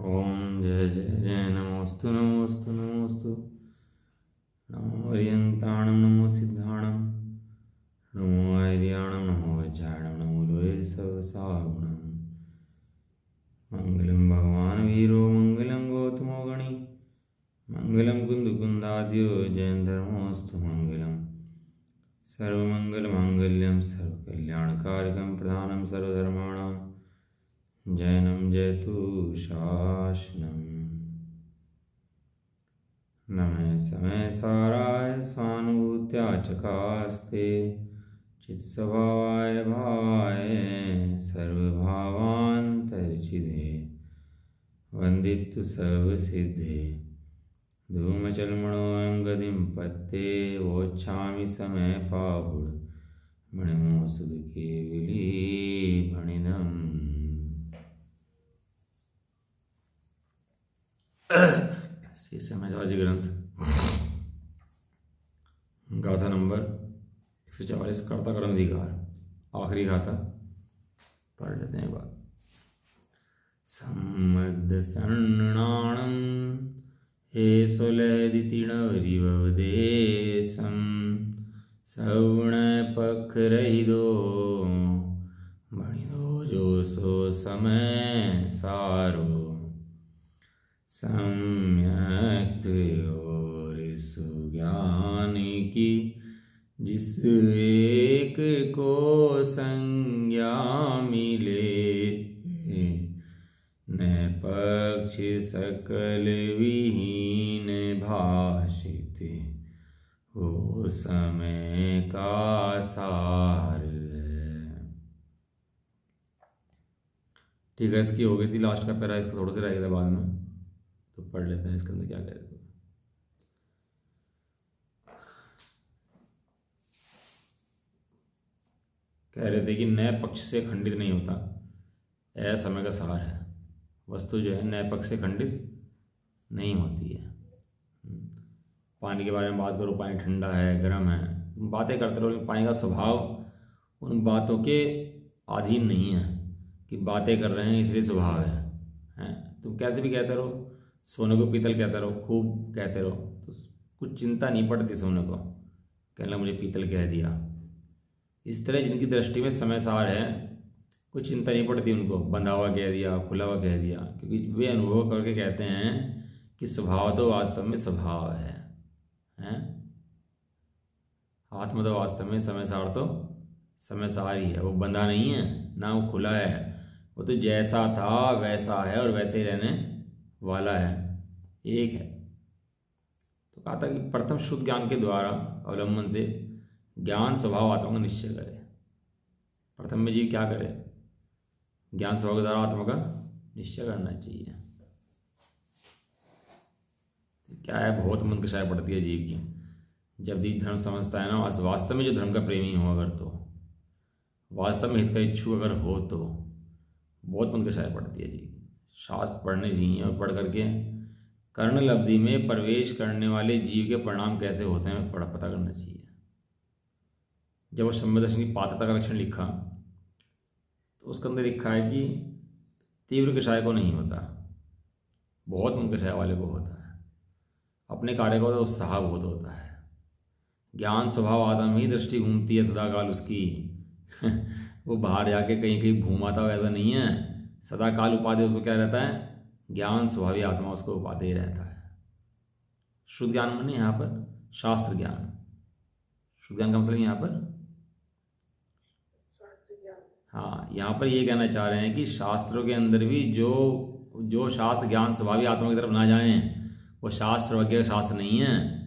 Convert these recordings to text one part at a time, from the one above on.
ओम जय जय जय नमोस्तु नमोस्तु नमोस्तु। नमो हरियंताणं नमो सिद्धाणं नमो आर्याणं नमो वज्राणं नमो लोये सर्वसागुणं। मंगलम भगवान वीरो मंगलम गौतमो गणी मंगलम कुंदकुंदाद्यो जयं धर्मोस्तु मंगलम। सर्वमंगलमांगल्यं सर्वकल्याणकारकं प्रधानं सर्वधर्माणां जैनं जयतु शासनम्। नमः समय साराय स्वानुभूत्या चकास्ते चित्स्वभावाय भावाय सर्वभावान्तर्चिदे वन्दितु सर्वसिद्धे धूमचलमणोऽयं गतिं पत्ते वोच्छामि समय पाहुड मणिमोसुदुकेविली भणिदम्। शेषमहर्षि ग्रंथ गाथा नंबर 144 कर्ता कर्म अधिकार आखिरी गाथा पढ़ लेते हैं। बात सम्मद सर्णाणं हे सोलदितिणवरिवदेशं सवण पखरहिदो भणिदो जो सो समय सारो सम्यक और सुज्ञान की जिस एक को संज्ञा मिले न पक्ष सकल विहीन भाषित हो समय का सार है। ठीक है, इसकी हो गई थी लास्ट का पैरा, इसको थोड़ा सा रह गया था बाद में, तो पढ़ लेते हैं इसके अंदर क्या कह रहे थे। कह रहे थे कि नए पक्ष से खंडित नहीं होता, ऐसा समय का सार है। वस्तु जो है नए पक्ष से खंडित नहीं होती है। पानी के बारे में बात करो, पानी ठंडा है गर्म है, तुम बातें करते रहो, लेकिन पानी का स्वभाव उन बातों के अधीन नहीं है कि बातें कर रहे हैं इसलिए स्वभाव है। तुम कैसे भी कहते रहो, सोने को पीतल कहते रहो, खूब कहते रहो, तो कुछ चिंता नहीं पड़ती सोने को, कहना मुझे पीतल कह दिया। इस तरह जिनकी दृष्टि में समय सार है, कुछ चिंता नहीं पड़ती उनको, बंधा हुआ कह दिया, खुला हुआ कह दिया, क्योंकि वे अनुभव करके कहते हैं कि स्वभाव तो वास्तव में स्वभाव है। आत्मा तो वास्तव में समय सार तो समय सार ही है, वो बंधा नहीं है ना वो खुला है, वो तो जैसा था वैसा है और वैसे ही रहने वाला है, एक है। तो कहा था कि प्रथम शुद्ध ज्ञान के द्वारा अवलंबन से ज्ञान स्वभाव आत्मा का निश्चय करे। प्रथम में जीव क्या करे, ज्ञान स्वभाव के द्वारा आत्मा का निश्चय करना चाहिए। क्या है, बहुत मन कषाय पड़ती है जीव की जब जीव धर्म समझता है ना, वास्तव में जो धर्म का प्रेमी हो अगर, तो वास्तव में हित का इच्छुक अगर हो, तो बहुत मन कषाय पड़ती है जीव। शास्त्र पढ़ने चाहिए और पढ़ करके कर्ण लब्धि में प्रवेश करने वाले जीव के परिणाम कैसे होते हैं पता करना चाहिए। जब वो सम्यक दर्शन की पात्रता का लक्षण लिखा तो उसके अंदर लिखा है कि तीव्र कषाय को नहीं होता, बहुत मन कषाय वाले को होता है। अपने कार्य को तो उत्साह बहुत होता है। ज्ञान स्वभाव आत्मा ही दृष्टि घूमती है सदा काल उसकी वो बाहर जाके कहीं कहीं घूमाता हो ऐसा नहीं है, सदा काल उपाधि उसको क्या रहता है, ज्ञान स्वभावी आत्मा उसको उपाधि रहता है। शुद्ध ज्ञान माने यहाँ पर शास्त्र ज्ञान। शुद्ध ज्ञान का मतलब यहाँ पर, हाँ, यहाँ पर ये कहना चाह रहे हैं कि शास्त्रों के अंदर भी जो शास्त्र ज्ञान स्वभावी आत्मा की तरफ ना जाएं, वो शास्त्र वगैरह शास्त्र नहीं है।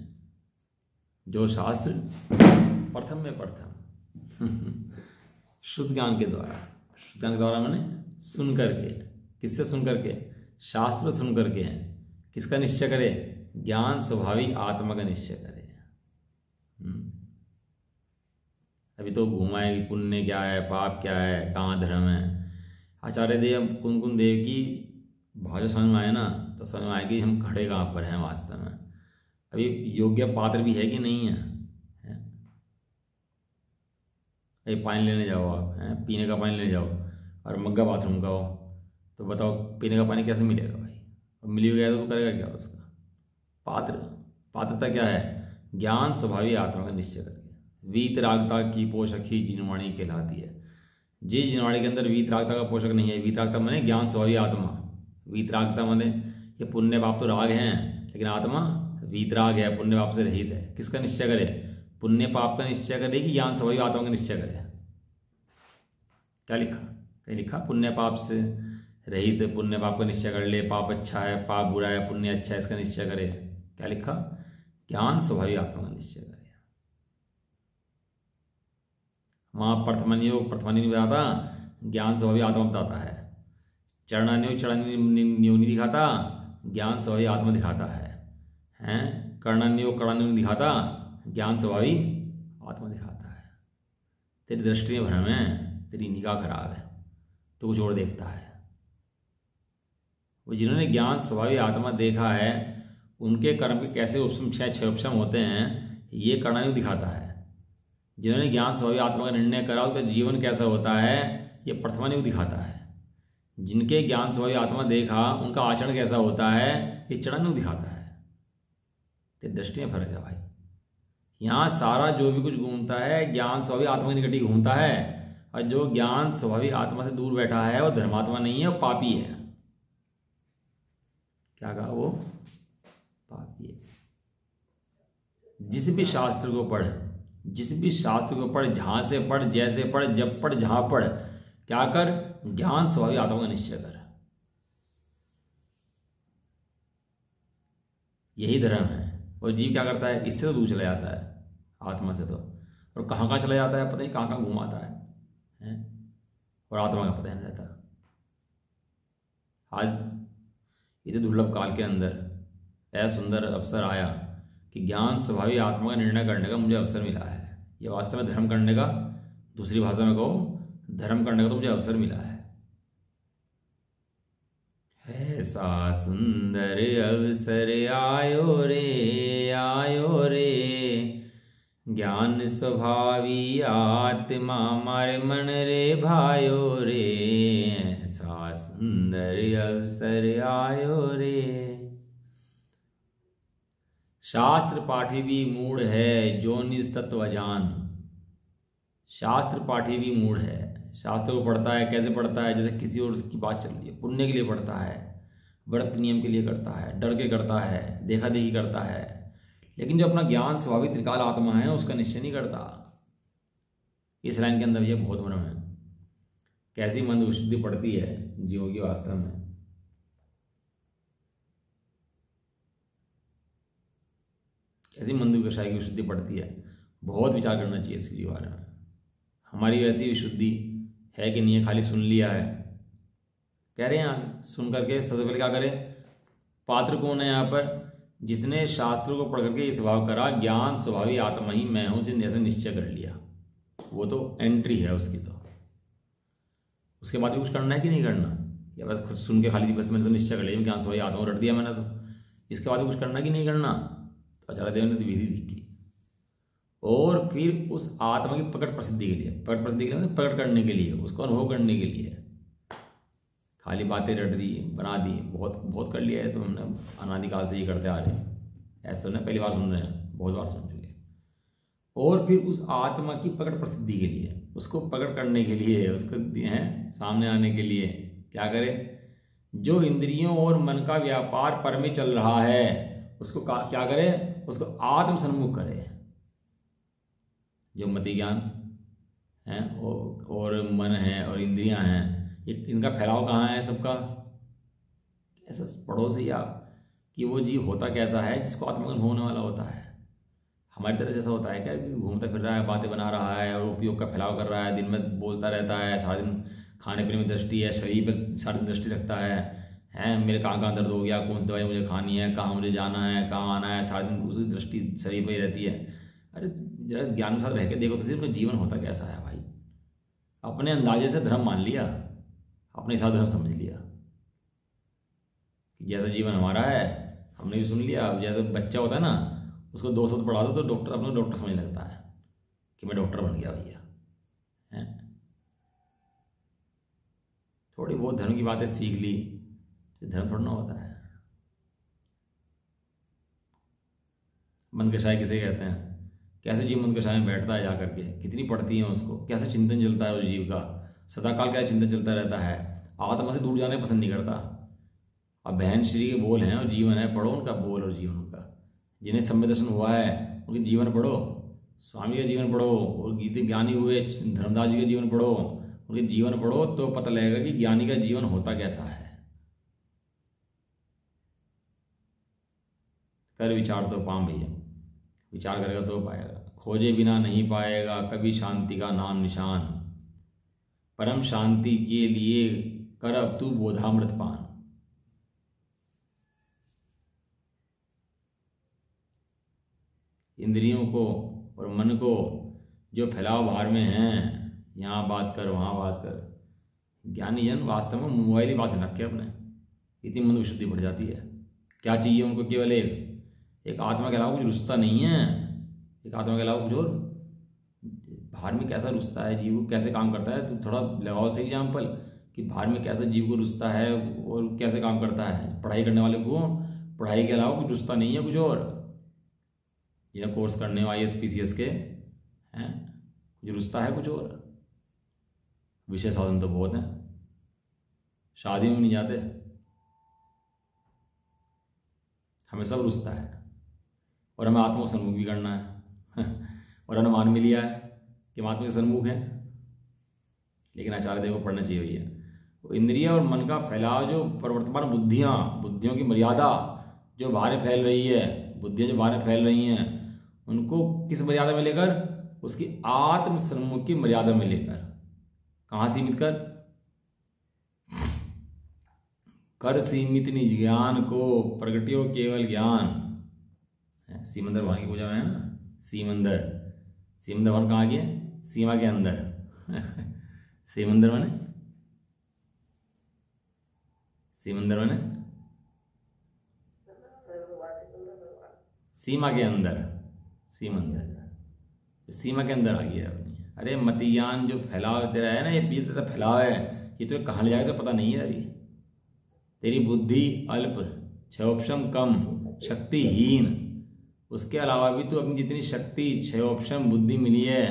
जो शास्त्र प्रथम में प्रथम शुद्ध ज्ञान के द्वारा, शुद्ध ज्ञान के द्वारा मैंने सुन करके, किससे सुन करके, शास्त्र सुन करके, किसका निश्चय करे, ज्ञान स्वभावी आत्मा का निश्चय करे। अभी तो घुमाए कि पुण्य क्या है, पाप क्या है, कहाँ धर्म है। आचार्य देव कुंकुम देव की भाषा समझ में आए ना, तो समझ में आए कि हम खड़े कहाँ पर हैं वास्तव में। अभी योग्य पात्र भी है कि नहीं है, ये पानी लेने जाओ आप, हैं, पीने का पानी लेने जाओ और मग्गा बाथरूम का हो, तो बताओ पीने का पानी कैसे मिलेगा भाई? और मिल भी गया तो करेगा क्या उसका। पात्रता क्या है? ज्ञान स्वभावी आत्मा का निश्चय करके। वीतरागता की पोषक ही जिनवाणी कहलाती है। जिस जिनवाणी के अंदर वीतरागता का पोषक नहीं है, वीतरागता माने ज्ञान स्वभावी आत्मा, वीतरागता माने ये पुण्य पाप तो राग हैं, लेकिन आत्मा वीतराग है, पुण्य पाप से रहित है। किसका निश्चय करे? पुण्य पाप का निश्चय करे कि ज्ञान स्वभावी आत्मा का निश्चय करे? क्या लिखा? कहीं लिखा पुण्य पाप से रहित, पुण्य पाप का निश्चय कर ले, पाप अच्छा है, पाप बुरा है, पुण्य अच्छा है, इसका निश्चय करे? क्या लिखा? ज्ञान स्वभावी आत्मा का निश्चय करे। वहाँ प्रथमान्योग नहीं बताता, ज्ञान स्वभावी आत्मा बताता है। चरणान्योग नहीं दिखाता, ज्ञान स्वभावी आत्मा दिखाता है। कर्णान्योग नहीं दिखाता, ज्ञान स्वभावी आत्मा दिखाता है। तेरी दृष्टि में भ्रम है, तेरी निगाह खराब है, तो कुछ और देखता है। वो जिन्होंने ज्ञान स्वभावी आत्मा देखा है, उनके कर्म के कैसे उपशम, छह उपशम होते हैं, ये कर्णान्योग दिखाता है। जिन्होंने ज्ञान स्वभावी आत्मा का निर्णय करा, उसका जीवन कैसा होता है, ये प्रथमान्योग दिखाता है। जिनके ज्ञान स्वभावी आत्मा देखा, उनका आचरण कैसा होता है, ये चरणान्योग दिखाता है। तेरी दृष्टि में फर्क है भाई। यहाँ सारा जो भी कुछ घूमता है, ज्ञान स्वभावी आत्मा के निकट ही घूमता है, और जो ज्ञान स्वभावी आत्मा से दूर बैठा है, वो धर्मात्मा नहीं है, वो पापी है। क्या कहा? वो पापी है। जिस भी शास्त्र को पढ़, जहां से पढ़, जैसे पढ़, जब पढ़, जहां पढ़, क्या कर? ज्ञान स्वभावी आत्मा का निश्चय कर। यही धर्म है। और जीव क्या करता है? इससे तो दूर चला जाता है, आत्मा से तो, और कहाँ कहाँ चला जाता है पता नहीं, कहाँ कहाँ घुमाता है, और आत्मा का पता नहीं रहता। आज ये तो दुर्लभ काल के अंदर ऐसा सुंदर अवसर आया कि ज्ञान स्वभावी आत्मा का निर्णय करने का मुझे अवसर मिला है। ये वास्तव में धर्म करने का, दूसरी भाषा में कहो, धर्म करने का तो मुझे अवसर मिला है। ऐसा सुंदर अवसर आयो रे, ज्ञान स्वभावी आत्मा मारे मन रे भायो रे। ऐसा सुंदर अवसर आयो रे। शास्त्र पाठी भी मूढ़ है, जो निज तत्व जान। शास्त्र पाठी भी मूढ़ है। शास्त्र को पढ़ता है, कैसे पढ़ता है? जैसे किसी और की बात चल रही है, पुण्य के लिए पढ़ता है, व्रत नियम के लिए करता है, डर के करता है, देखा देखी करता है, लेकिन जो अपना ज्ञान स्वाभाविक त्रिकाल आत्मा है, उसका निश्चय नहीं करता। इस लाइन के अंदर ये बहुत भ्रम है। कैसी मन विशुद्धि पड़ती है जीवों की वास्तव में। कैसी मंद विषय की विशुद्धि पड़ती है, बहुत विचार करना चाहिए इसके बारे में। हमारी वैसी विशुद्धि है कि नहीं है? खाली सुन लिया है, कह रहे हैं आगे। सुन करके सबसे पहले क्या करें? पात्र कौन है यहाँ पर? जिसने शास्त्रों को पढ़ करके ये स्वभाव करा, ज्ञान स्वभावी आत्मा ही मैं हूं, जैसे निश्चय कर लिया, वो तो एंट्री है उसकी। तो उसके बाद भी कुछ करना है कि नहीं करना? या बस खुद सुन के खाली बस मैंने तो निश्चय कर लिया, ज्ञान स्वभावी आत्मा रट दिया मैंने, तो इसके बाद भी कुछ करना कि नहीं करना? तो आचार्य देव ने तो विधि की, और फिर उस आत्मा की प्रकट प्रसिद्धि के लिए, प्रकट करने के लिए, उसको अनुभव करने के लिए खाली बातें रट दी, बना दी, बहुत कर लिया है। तो हमने अनादिकाल से ये करते आ रहे हैं, ऐसा ना पहली बार सुन रहे हैं, बहुत बार सुन चुके। और फिर उस आत्मा की प्रकट प्रसिद्धि के लिए, उसको प्रकट करने के लिए, उसको हैं सामने आने के लिए क्या करे? जो इंद्रियों और मन का व्यापार पर में चल रहा है, उसको क्या करे? उसको आत्म सन्मुख करे। जो मति ज्ञान है और मन है और इंद्रियां हैं, ये इनका फैलाव कहाँ है सबका? ऐसा पढ़ो से आप कि वो जीव होता कैसा है जिसको आत्मज्ञान होने वाला होता है। हमारी तरह जैसा होता है क्या कि घूमता फिर रहा है, बातें बना रहा है और उपयोग का फैलाव कर रहा है, दिन में बोलता रहता है, सारा दिन खाने पीने में दृष्टि है, शरीर पर सारी दिन दृष्टि रखता है मेरे कहाँ कहाँ दर्द हो गया, कौन सी दवाई मुझे खानी है, कहाँ मुझे जाना है, कहाँ आना है, सारा दिन उसकी दृष्टि शरीर पर ही रहती है। अरे जरा ज्ञान के साथ रह के देखो तो सिर्फ जीवन होता कैसा है भाई। अपने अंदाजे से धर्म मान लिया, अपने साथ धर्म समझ लिया कि जैसा जीवन हमारा है हमने भी सुन लिया। अब जैसे बच्चा होता है ना, उसको 2 शब्द पढ़ा दो तो डॉक्टर अपने डॉक्टर समझ लगता है कि मैं डॉक्टर बन गया भैया, हैं। थोड़ी बहुत धर्म की बातें सीख ली तो धर्म थोड़ा ना होता है। मन कषाय किसे कहते हैं? कैसे जीव मन कषाय में बैठता है जा करके, कितनी पड़ती है उसको, कैसे चिंतन चलता है उस जीव का, सदाकाल क्या चिंतन चलता रहता है, आत्मा से दूर जाने पसंद नहीं करता। अब बहन श्री के बोल हैं और जीवन है, पढ़ो उनका बोल और जीवन उनका। जिन्हें सम्यक दर्शन हुआ है उनके जीवन पढ़ो, स्वामी का जीवन पढ़ो, और गीत ज्ञानी हुए धर्मदास जी का जीवन पढ़ो, उनके जीवन पढ़ो तो पता लगेगा कि ज्ञानी का जीवन होता कैसा है। कर विचार तो पाम भैया, विचार करेगा तो पाएगा। खोजे बिना नहीं पाएगा कभी शांति का नाम निशान, परम शांति के लिए कर अब तू बोधामृत पान। इंद्रियों को और मन को जो फैलाव बाहर में हैं, यहाँ बात कर वहाँ बात कर, ज्ञानी जन वास्तव में मोबाइल ही पास रखे अपने, इतनी मन विशुद्धि बढ़ जाती है। क्या चाहिए उनको? केवल एक आत्मा के अलावा कुछ रुचता नहीं है, एक आत्मा के अलावा कुछ और। बाहर में कैसा रुचता है जीव को, कैसे काम करता है, तो थोड़ा लगाओ सही एग्जाम्पल कि बाहर में कैसा जीव को रुचता है और कैसे काम करता है। पढ़ाई करने वाले को पढ़ाई के अलावा कुछ रुचता नहीं है कुछ और। ये कोर्स करने IAS PCS के हैं, कुछ रुचता है कुछ और। विषय साधन तो बहुत हैं, शादी में नहीं जाते, हमें सब रुचता है और हमें आत्मा को सन्मुख भी करना है और हमने मान भी लिया है कि हम आत्मा के सन्मुख हैं। लेकिन आचार्य देव को पढ़ना चाहिए भैया। वो इंद्रिय और मन का फैलाव, जो प्रवर्तमान बुद्धियों की मर्यादा जो बाहर फैल रही है, बुद्धियाँ जो बाहर फैल रही हैं, उनको किस मर्यादा में लेकर? उसकी आत्म सन्मुख की मर्यादा में लेकर। कहाँ सीमित कर सीमित निज ज्ञान को प्रगटियो केवल ज्ञान। सीमंदर भगवान की पूजा में है ना, सीमंदर भगवान कहाँ गए? सीमा के अंदर सीमंदर माने सीमा के अंदर, सीमा के अंदर आ गया अपनी। अरे मति ज्ञान जो फैलाव तेरा है ना, ये तेरा फैलाव है, ये तो कहाँ ले जाएगा तो पता नहीं है। अभी तेरी बुद्धि अल्प, क्षयोपशम कम, शक्तिहीन, उसके अलावा भी तो अपनी जितनी शक्ति, क्षयोपशम बुद्धि मिली है,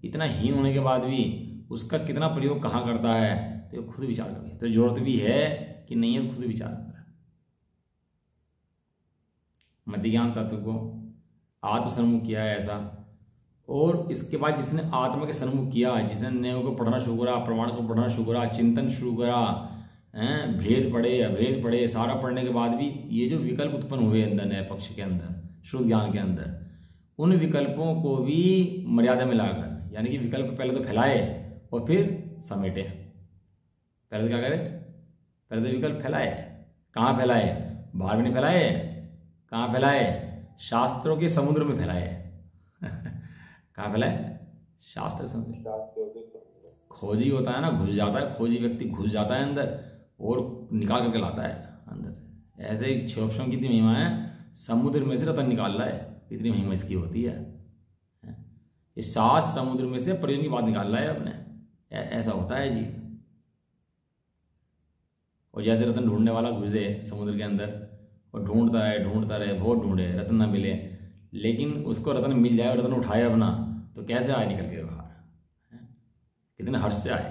इतना हीन होने के बाद भी उसका कितना प्रयोग कहाँ करता है, तो खुद विचार कर। तो जरूरत भी है कि नहीं है, खुद विचार कर। मति ज्ञान तत्व को आत्म सन्मुख किया है ऐसा, और इसके बाद जिसने आत्मा के सन्मुख किया, जिसने न्याय को पढ़ना शुरू करा, प्रमाण को पढ़ना शुरू करा, चिंतन शुरू करा, भेद पढ़े अभेद पढ़े, सारा पढ़ने के बाद भी ये जो विकल्प उत्पन्न हुए अंदर न्याय पक्ष के अंदर, शुद्ध ज्ञान के अंदर, उन विकल्पों को भी मर्यादा में लाकर, यानी कि विकल्प पहले तो फैलाए और फिर समेटे। पहले तो क्या करे? पहले तो विकल्प फैलाए। कहाँ फैलाए? बाहर में नहीं फैलाए। कहाँ फैलाए? शास्त्रों के समुद्र में फैलाए कहाँ फैलाए? शास्त्र समुद्र। खोजी होता है ना, घुस जाता है, खोजी व्यक्ति घुस जाता है अंदर और निकाल करके लाता है अंदर से। ऐसे क्षयोपशम की इतनी महिमा है, समुद्र में से रतन निकाल रहा है, इतनी महिमा इसकी होती है। ये 7 समुद्र में से प्रयोजन की बात निकाल रहा है अपने, ऐसा होता है जी। और जैसे रतन ढूंढने वाला घुसे समुद्र के अंदर और ढूंढता रहे, बहुत ढूंढे, रतन ना मिले, लेकिन उसको रतन मिल जाए और रतन उठाए अपना, तो कैसे आए निकल के बाहर? कितने हर्ष से आए।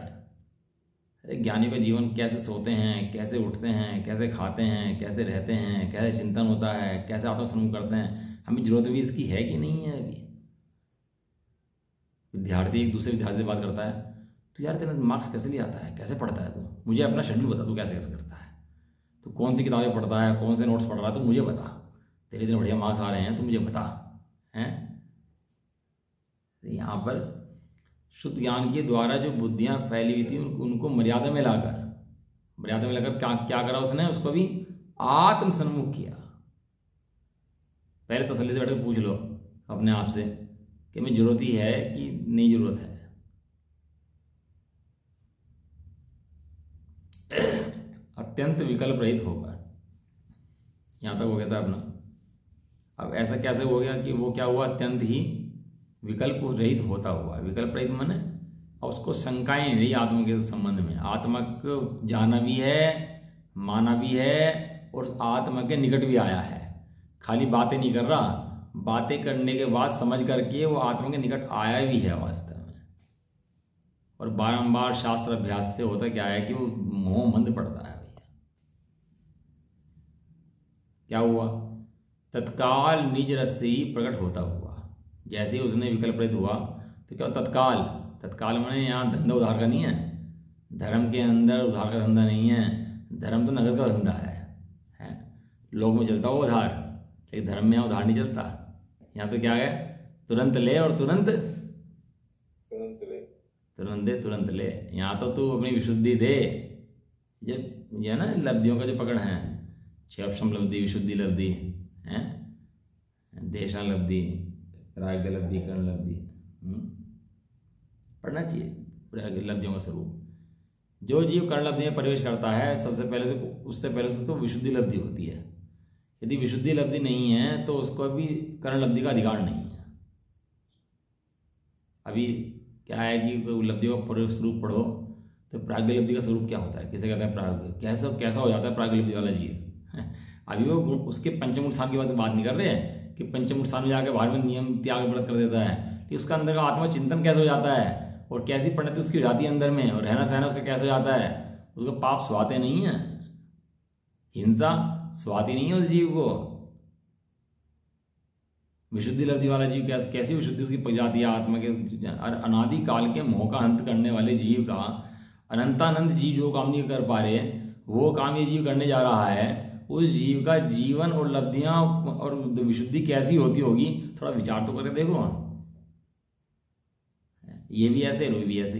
अरे ज्ञानी का जीवन कैसे सोते हैं, कैसे उठते हैं, कैसे खाते हैं, कैसे रहते हैं, कैसे चिंतन होता है, कैसे आत्मसन्मुख करते हैं, हमें जरूरत भी इसकी है कि नहीं है? अभी विद्यार्थी एक दूसरे विद्यार्थी से बात करता है, तो यार तेरा मार्क्स कैसे ले आता है, कैसे पढ़ता है तू, मुझे अपना शेड्यूल बता, तू कैसे कैसे करता है, तो कौन सी किताबें पढ़ता है, कौन से नोट्स पढ़ रहा है, तो मुझे बता, तेरे इतने बढ़िया मार्क्स आ रहे हैं तो मुझे बता। हैं यहाँ पर शुद्ध ज्ञान के द्वारा जो बुद्धियाँ फैली हुई थी उनको मर्यादा में लाकर क्या करा उसने? उसको भी आत्म सन्मुख किया। पहले तसल्ली से बैठ कर पूछ लो अपने आप से कि मैं जरूरत ही है कि नहीं जरूरत है। अत्यंत विकल्प रहित होगा, यहाँ तक हो गया था अपना। अब ऐसा कैसे हो गया कि वो क्या हुआ? अत्यंत ही विकल्प रहित होता हुआ। विकल्प रहित माने और उसको शंकाएं नहीं रही आत्मा के संबंध में। आत्मा को जाना भी है, माना भी है और आत्मा के निकट भी आया है। खाली बातें नहीं कर रहा, बातें करने के बाद समझ करके वो आत्मा के निकट आया भी है वास्तव में। और बारंबार शास्त्र अभ्यास से होता क्या है कि वो मोह मंद पड़ता है भैया। क्या हुआ? तत्काल निज रस से ही प्रकट होता हुआ। जैसे ही उसने विकल्प रहित हुआ तो क्या तत्काल, तत्काल माने यहाँ धंधा उधार का नहीं है। धर्म के अंदर उधार का धंधा नहीं है, धर्म तो नगद का धंधा है। लोग में चलता हो उधार, लेकिन धर्म में उधार नहीं चलता। यहाँ तो क्या है, तुरंत ले और तुरंत ले, तुरंत दे तुरंत ले। यहाँ तो तू अपनी विशुद्धि दे। ये है ना लब्धियों का जो पकड़ है, क्षेपशम लब्धि, विशुद्धि लब्धि है, देशा लब्धि, राग लब्धि, कर्ण लब्धि। पढ़ना चाहिए पूरा लब्धियों का स्वरूप। जो जीव कर्ण लब्धि में प्रवेश करता है सबसे पहले उससे पहले उसको विशुद्धि लब्धि होती है। यदि विशुद्धि लब्धि नहीं है तो उसको भी कर्ण लब्धि का अधिकार नहीं है। अभी क्या है कि लब्धियों का स्वरूप पढ़ो तो प्राग्ञ लब्धि का स्वरूप क्या होता है, किसे कहते हैं प्राग्ञ, कैसा हो जाता है प्राग्ञ लब्धि वाला जीव। अभी वो उसके पंचमुख स्थान की बात नहीं कर रहे हैं कि पंचमुख स्थान में जाकर बाहर में नियम त्याग व्रत कर देता है, कि उसका अंदर का आत्मा चिंतन कैसे हो जाता है और कैसी परिणति उसकी हो जाती है अंदर में, और रहना सहना उसका कैसे हो जाता है। उसको पाप स्वाते नहीं है, हिंसा स्वाती नहीं है उस जीव को। विशुद्धि लब्धि वाला जीव कैसी विशुद्धि उसकी पक जाती है आत्मा के। अनादि काल के मोह का अंत करने वाले जीव का अनंतानंत जीव जो काम नहीं कर पा रहे वो काम ये जीव करने जा रहा है। उस जीव का जीवन और लब्धियां और विशुद्धि कैसी होती होगी, थोड़ा विचार तो करके देखो। ये भी ऐसे, वो भी ऐसे,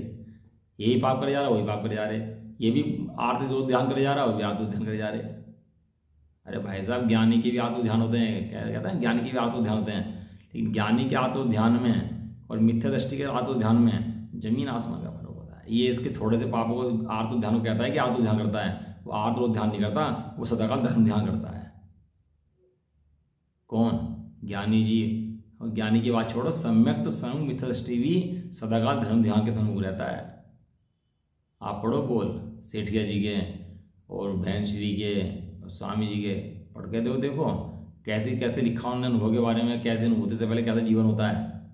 यही पाप करे जा रहा, वही पाप करे जा रहे। ये भी आर्थिक जो ध्यान करे जा रहा, वो भी आर्थिक ध्यान करे जा रहे। अरे भाई साहब, ज्ञानी के भी आत्म ध्यान होते हैं, क्या कहते हैं, ज्ञानी के भी आत्म ध्यान होते हैं, लेकिन ज्ञानी के आत्म ध्यान में और मिथ्या दृष्टि के आत्म ध्यान में जमीन आसमान का फर्क होता है। ये इसके थोड़े से पापों को आत्म ध्यान को कहता है कि आत्म ध्यान करता है, वो आत्म ध्यान नहीं करता, वो सदाकाल धर्म ध्यान करता है। कौन? ज्ञानी जी। और ज्ञानी की बात छोड़ो, सम्यक तो संग मिथ्या दृष्टि भी सदाकाल धर्म ध्यान के सम्मुख रहता है। आप पढ़ो बोल सेठिया जी के और बहन श्री के और स्वामी जी के, पढ़ के देखो कैसे कैसे लिखा उन्होंने अनुभव के बारे में, कैसे अनुभूति से पहले कैसा जीवन होता है,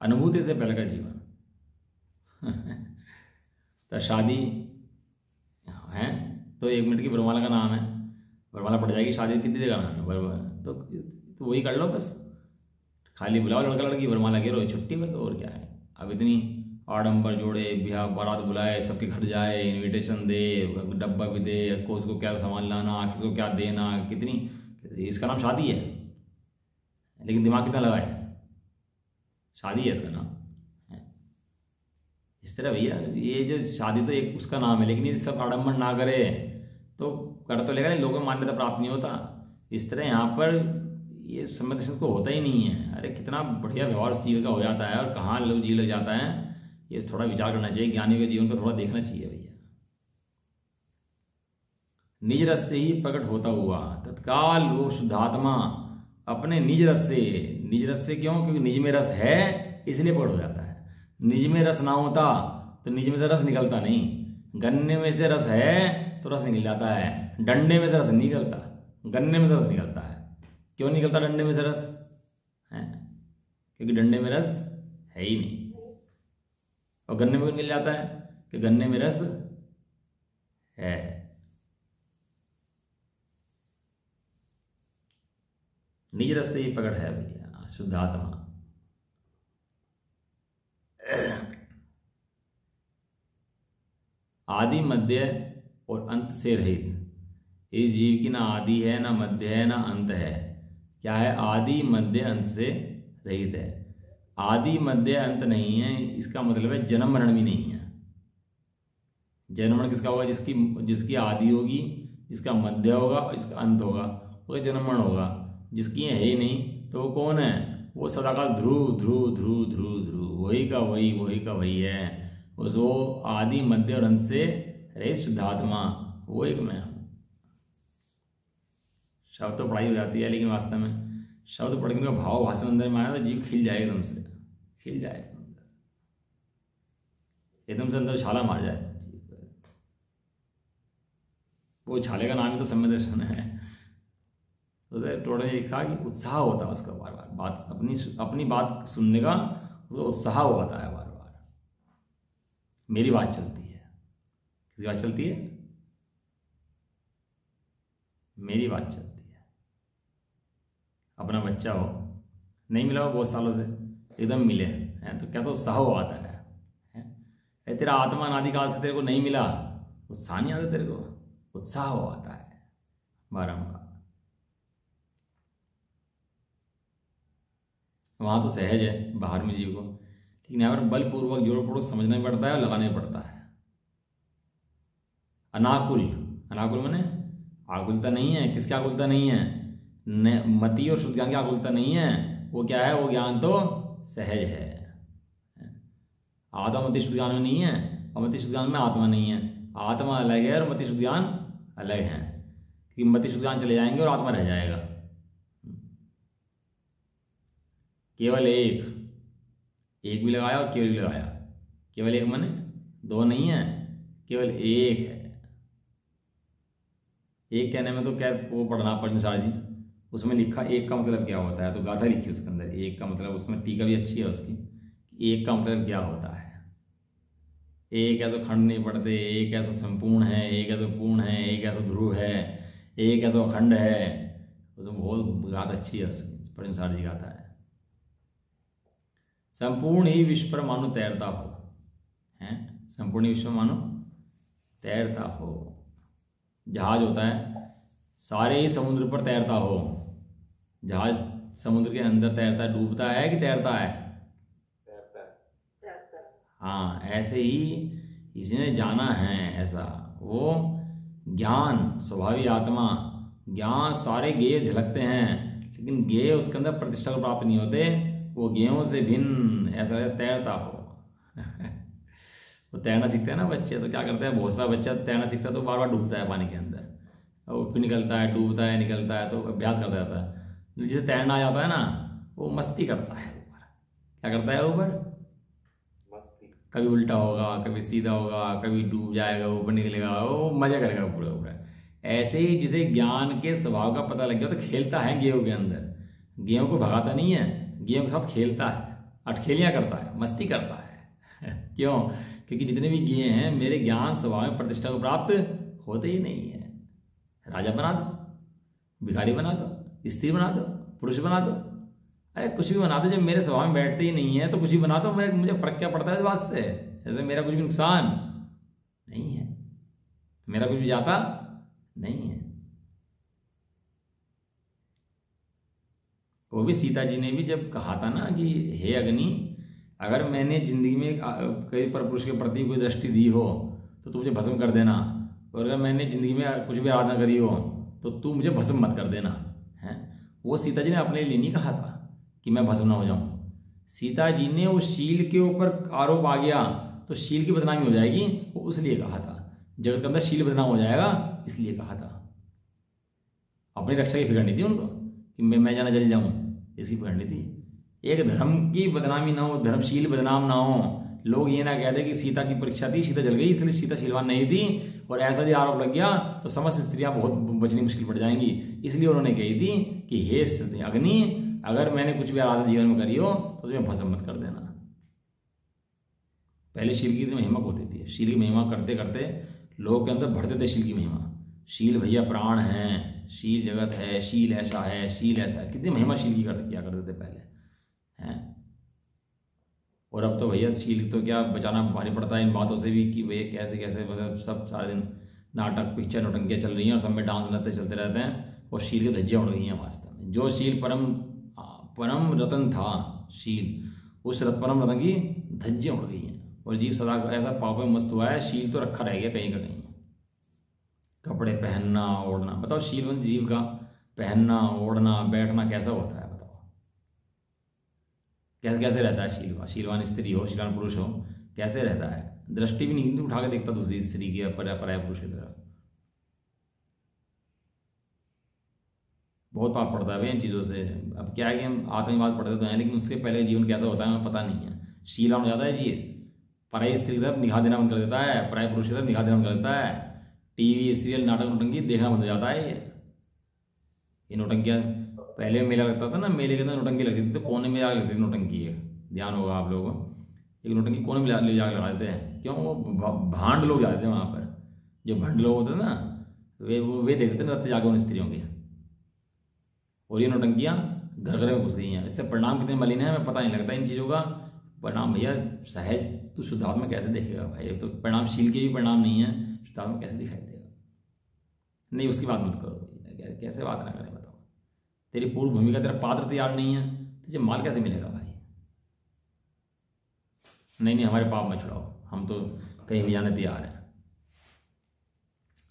अनुभूति से पहले का जीवन। तो शादी है तो 1 मिनट की वरमाला का नाम है, वरमाला पड़ जाएगी, शादी कितनी देर का नाम है, तो वही कर लो बस। खाली बुलाओ लड़का लड़की, वरमाला गिरो, छुट्टी बस। और क्या है, अब इतनी आडंबर जोड़े, ब्याह बारात बुलाए, सबके घर जाए, इनविटेशन दे, डब्बा भी दे, उसको क्या सामान लाना, किसको क्या देना, कितनी, इसका नाम शादी है। लेकिन दिमाग कितना लगाए, शादी है इसका नाम है। इस तरह भैया ये जो शादी तो एक उसका नाम है, लेकिन ये सब आडंबर ना करे तो कर तो लेगा नहीं, लोगों में मान्यता प्राप्त नहीं होता। इस तरह यहाँ पर ये समय दर्शन को होता ही नहीं है। अरे कितना बढ़िया व्यवहार जीव का हो जाता है और कहाँ लोग जीव लग जाता है, ये थोड़ा विचार करना चाहिए। ज्ञानी के जीवन को थोड़ा देखना चाहिए भैया। निज रस से ही प्रकट होता हुआ तत्काल वो शुद्धात्मा अपने निज रस से क्यों? क्योंकि निज में रस है इसलिए प्रकट हो जाता है। निज में रस ना होता तो निज में से रस निकलता नहीं। गन्ने में से रस है तो रस निकल जाता है, डंडे में से रस नहीं निकलता, गन्ने में से रस निकलता है। क्यों निकलता डंडे में से रस है? क्योंकि डंडे में रस है ही नहीं। और गन्ने में निकल जाता है कि गन्ने में रस है। निज रस से ही प्रकट है भैया शुद्धात्मा। आदि मध्य और अंत से रहित इस जीव की ना आदि है, ना मध्य है, ना अंत है। क्या है? आदि मध्य अंत से रहित है। आदि मध्य अंत नहीं है, इसका मतलब है जन्म मरण भी नहीं है। जन्म मरण किसका होगा? जिसकी आदि होगी, जिसका मध्य होगा और इसका अंत होगा, वो जन्म मरण होगा। जिसकी है ही नहीं तो वो कौन है? वो सदाकाल ध्रुव ध्रुव ध्रुव ध्रुव ध्रुव, वही का वही है। उस वो आदि मध्य और अंत से रहित शुद्धात्मा, वो एक मैं हूँ। शब्द तो पढ़ाई हो जाती है, लेकिन वास्तव में शब्द पढ़ के भाव भाषण अंदर में आया तो जीव खिल जाए, एकदम से खिल जाए, एकदम से अंदर छाला मार जाए। वो छाले का नाम ही तो सम्य दर्शन है। उसे टोटल ने लिखा कि उत्साह होता है उसका बार बार बात अपनी बात सुनने का उसको उत्साह होता है बार बार। मेरी बात चलती है, किसकी बात चलती है? मेरी बात चलती है। अपना बच्चा हो, नहीं मिला हो बहुत सालों से, एकदम मिले हैं तो क्या तो उत्साह आता है। तेरा आत्मा अनादिकाल से तेरे को नहीं मिला, उत्साह नहीं आता तेरे को, उत्साह आता है बारंबार। वहाँ तो सहज है बाहर में जीव को, लेकिन यहाँ पर बलपूर्वक जोड़ पड़ोस समझना भी पड़ता है और लगाना भी पड़ता है। अनाकुल, अनाकुल माने आकुलता नहीं है। किसकी आकुलता नहीं है? मति और शुद्ध ज्ञान की आकुलता नहीं है। वो क्या है? वो ज्ञान तो सहज है। आत्मा मति शुद्ध ज्ञान में नहीं है और मति शुद्ध ज्ञान में आत्मा नहीं है। आत्मा अलग है और मति शुद्ध ज्ञान अलग है, क्योंकि मति शुद्ध ज्ञान चले जाएंगे और आत्मा रह जाएगा। केवल एक भी लगाया और केवल भी लगाया। केवल एक माने दो नहीं है, केवल एक है। एक कहने में तो क्या वो पढ़ना पंचसार जी, उसमें लिखा एक का मतलब क्या होता है, तो गाथा लिखी उसके अंदर एक का मतलब, उसमें टीका भी अच्छी है उसकी, एक का मतलब क्या होता है। एक ऐसा खंड नहीं पढ़ते, एक ऐसा संपूर्ण है, एक ऐसा पूर्ण है, एक ऐसा ध्रुव है, एक ऐसा अखंड है। उसमें बहुत गाथा अच्छी है उसकी, पंचसार जी गाथा है। संपूर्ण ही विश्व पर मानो तैरता हो, हैं संपूर्ण ही विश्व में मानो तैरता हो। जहाज होता है, सारे ही समुद्र पर तैरता हो। जहाज समुद्र के अंदर तैरता है, डूबता है कि तैरता है? हाँ, ऐसे ही इसने जाना है ऐसा। वो ज्ञान स्वभावी आत्मा, ज्ञान सारे गेय झलकते हैं, लेकिन गेय उसके अंदर प्रतिष्ठा को प्राप्त नहीं होते। वो गेयों से भिन्न ऐसा तैरता हो। वो तैरना सीखते हैं ना बच्चे, तो क्या करते हैं, बहुत सा बच्चा तैरना सीखता है तो बार बार डूबता है पानी के अंदर, और फिर निकलता है, डूबता है, निकलता है, तो अभ्यास करता जाता है। जिसे तैरना आ जाता है ना, वो मस्ती करता है ऊपर। क्या करता है ऊपर? कभी उल्टा होगा, कभी सीधा होगा, कभी डूब जाएगा, ऊपर निकलेगा, वो मजा करेगा पूरा ऊपर। ऐसे ही जिसे ज्ञान के स्वभाव का पता लग गया तो खेलता है गेहूं के अंदर, गेहूं को भगाता नहीं है, गेहूं के साथ खेलता है, अटखेलियाँ करता है, मस्ती करता है। क्यों? क्योंकि जितने भी गेय हैं मेरे ज्ञान स्वभाव में प्रतिष्ठा को प्राप्त होते ही नहीं है। राजा बना दो, भिखारी बना दो, स्त्री बना दो, पुरुष बना दो, अरे कुछ भी बना दो, जब मेरे स्वभाव में बैठते ही नहीं है तो कुछ भी बना दो, मुझे फर्क क्या पड़ता है इस बात से? ऐसे मेरा कुछ भी नुकसान नहीं है, मेरा कुछ भी जाता नहीं है। वो भी सीता जी ने भी जब कहा था ना कि हे अग्नि, अगर मैंने जिंदगी में कई पर पुरुष के प्रति कोई दृष्टि दी हो तो तू मुझे भस्म कर देना, और अगर मैंने जिंदगी में कुछ भी आराधना करी हो तो तू मुझे भस्म मत कर देना। है वो सीता जी ने अपने लिए नहीं कहा था कि मैं भस्म ना हो जाऊं। सीता जी ने उस शील के ऊपर आरोप आ गया तो शील की बदनामी हो जाएगी, वो उसलिए कहा था। जगत के अंदर शील बदनाम हो जाएगा इसलिए कहा था। अपनी रक्षा की फिक्र नहीं थी उनको कि मैं जाना जल जाऊं, इसकी फिक्र नहीं थी। एक धर्म की बदनामी ना हो, धर्मशील बदनाम ना हो, लोग ये ना कहते कि सीता की परीक्षा थी, सीता जल गई इसलिए सीता शीलवान नहीं थी, और ऐसा भी आरोप लग गया तो समस्त स्त्रियां बहुत बचनी मुश्किल पड़ जाएंगी। इसलिए उन्होंने कही थी कि हे अग्नि, अगर मैंने कुछ भी आराधना जीवन में करी हो तो तुम्हें भस्म मत कर देना। पहले शील की महिमा होती थी, शील की महिमा करते करते लोगों के अंदर बढ़ते थे शील की महिमा। शील भैया प्राण है, शील जगत है, शील ऐसा है, शील ऐसा है, कितनी महिमा शील की किया करते थे पहले हैं। और अब तो भैया शील तो क्या बचाना भारी पड़ता है इन बातों से भी कि भैया कैसे कैसे मतलब सब सारे दिन नाटक पिक्चर नौटंकियाँ चल रही हैं और सब में डांस नृत्य चलते रहते हैं और शील की धज्जियाँ उड़ गई हैं वास्तव में। जो शील परम रतन था शील, उस परम रतन की धज्जियाँ उड़ गई हैं और जीव सदा ऐसा पाप में मस्त हुआ है, शील तो रखा रह गया कहीं का कहीं। कपड़े पहनना ओढ़ना, बताओ शीलवंत जीव का पहनना ओढ़ना बैठना कैसा होता है? बताओ कैसे कैसे रहता है शीलवान? शीलवान स्त्री हो, शीलवान पुरुष हो, कैसे रहता है? दृष्टि भी नहीं उठा के देखता दूसरी स्त्री की पराय पुरुष की तरफ। बहुत पाप पड़ता है भाई इन चीज़ों से। अब क्या है कि हम आत्मवाद पढ़ते तो हैं, लेकिन उसके पहले जीवन कैसा होता है हमें पता नहीं है। शीलवान हो जाता है जी, पराई स्त्री की तरफ निगाह देना बंद कर देता है, पराय पुरुष की तरफ निगाह देना बंद कर देता है, टीवी सीरियल नाटक नौटंकी देखना बंद हो जाता है। ये नौटंकियाँ पहले मेला लगता था ना, मेले के अंदर नौटंकी लगती थी, तो कोने में आग लगती थी नौटंकी। एक ध्यान होगा आप लोगों को, एक नौटंकी कोने में ले जाकर लगा देते हैं। क्यों? वो भांड लोग जाते हैं वहाँ पर, जो भंड लोग होते हैं ना, वे देखते थे नृत्य जाके उन स्त्रियों के। और ये नौटंकियाँ घर घर में घुस गई हैं। इससे परिणाम कितने मलिन है हमें पता नहीं लगता इन चीज़ों का। परिणाम भैया सहज तो शुद्धात्मा कैसे देखेगा भाई? तो परिणामशील के भी परिणाम नहीं है, शुद्धात्मा कैसे दिखाई देगा? नहीं, उसकी बात मत करो भैया, कैसे बात ना करें बताओ? तेरी पूर्व भूमिका, तेरा पात्र तैयार नहीं है, तुझे माल कैसे मिलेगा भाई? नहीं, हमारे पाप मत छुड़ाओ, हम तो कहीं भी जाने तैयार हैं।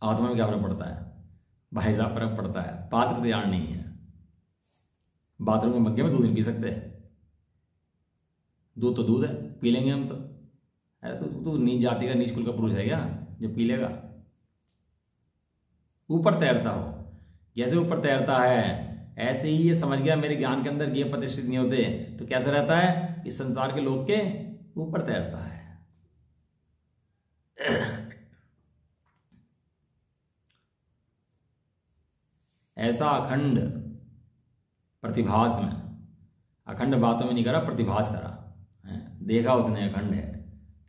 आत्मा में क्या फर्क पड़ता है भाई साहब? फर्क पड़ता है, पात्र तैयार नहीं है। बाथरूम में मग्गे में दूध नहीं पी सकते, दूध तो दूध है, पी लेंगे हम तो। अरे तू नीच जाति का, नीच कुल का पुरुष है क्या जो पी लेगा? ऊपर तैरता हो, जैसे ऊपर तैरता है ऐसे ही ये समझ गया मेरे ज्ञान के अंदर ये प्रतिष्ठित नहीं होते, तो कैसे रहता है? इस संसार के लोग के ऊपर तैरता है। ऐसा अखंड प्रतिभास में, अखंड बातों में नहीं करा, प्रतिभास करा है? देखा उसने अखंड है,